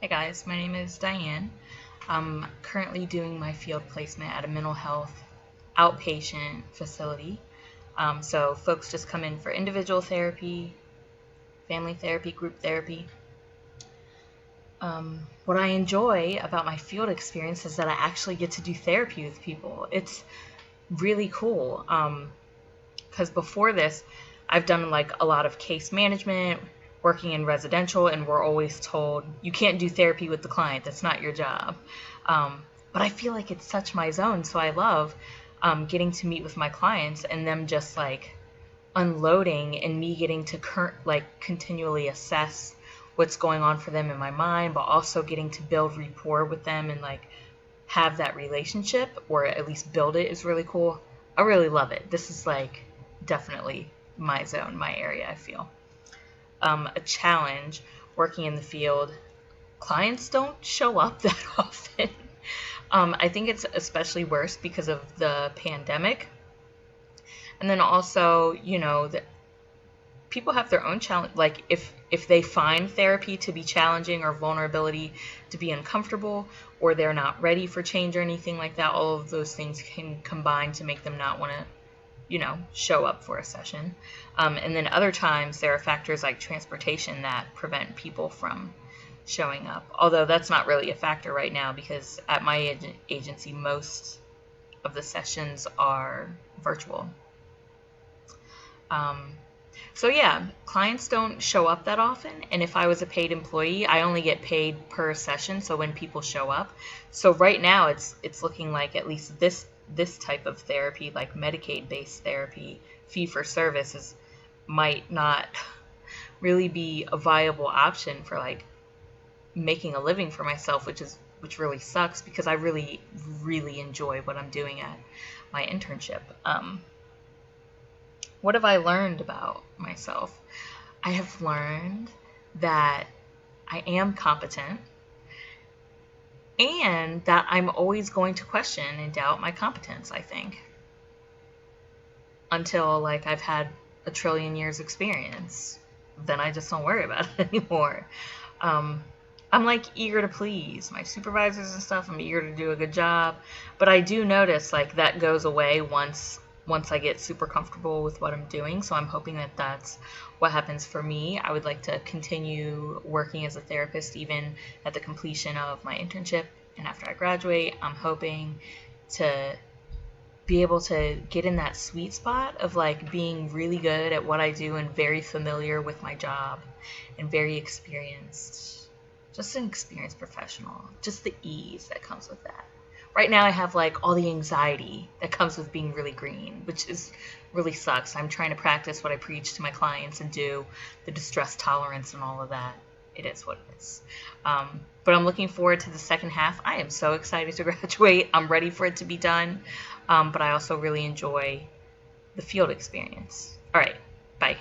Hey guys, my name is Diane. I'm currently doing my field placement at a mental health outpatient facility. So folks just come in for individual therapy, family therapy, group therapy. What I enjoy about my field experience is that I actually get to do therapy with people. It's really cool. Because before this, I've done like a lot of case management, working in residential, and we're always told you can't do therapy with the client. That's not your job. But I feel like it's such my zone, so I love getting to meet with my clients and them just like unloading and me getting to continually assess what's going on for them in my mind, but also getting to build rapport with them and like have that relationship or at least build it is really cool. I really love it. This is like definitely my zone, my area, I feel. A challenge working in the field, clients don't show up that often. I think it's especially worse because of the pandemic. And then also, that people have their own challenge. Like if they find therapy to be challenging or vulnerability to be uncomfortable, or they're not ready for change or anything like that, all of those things can combine to make them not want to show up for a session. And then other times there are factors like transportation that prevent people from showing up. Although that's not really a factor right now because at my agency, most of the sessions are virtual. So yeah, clients don't show up that often. And if I was a paid employee, I only get paid per session. So when people show up, so right now it's looking like at least this type of therapy, like Medicaid-based therapy, fee-for-service, might not really be a viable option for like making a living for myself, which really sucks because I really, really enjoy what I'm doing at my internship. What have I learned about myself? I have learned that I am competent and that I'm always going to question and doubt my competence, I think, until like I've had a trillion years experience. Then I just don't worry about it anymore. I'm like eager to please my supervisors and stuff. I'm eager to do a good job, but I do notice like that goes away once I get super comfortable with what I'm doing. So I'm hoping that that's what happens for me. I would like to continue working as a therapist even at the completion of my internship. And after I graduate, I'm hoping to be able to get in that sweet spot of like being really good at what I do and very familiar with my job and very experienced, just an experienced professional, just the ease that comes with that. Right now I have like all the anxiety that comes with being really green, which is really sucks. I'm trying to practice what I preach to my clients and do the distress tolerance and all of that. It is what it is. But I'm looking forward to the second half. I am so excited to graduate. I'm ready for it to be done. But I also really enjoy the field experience. All right. Bye.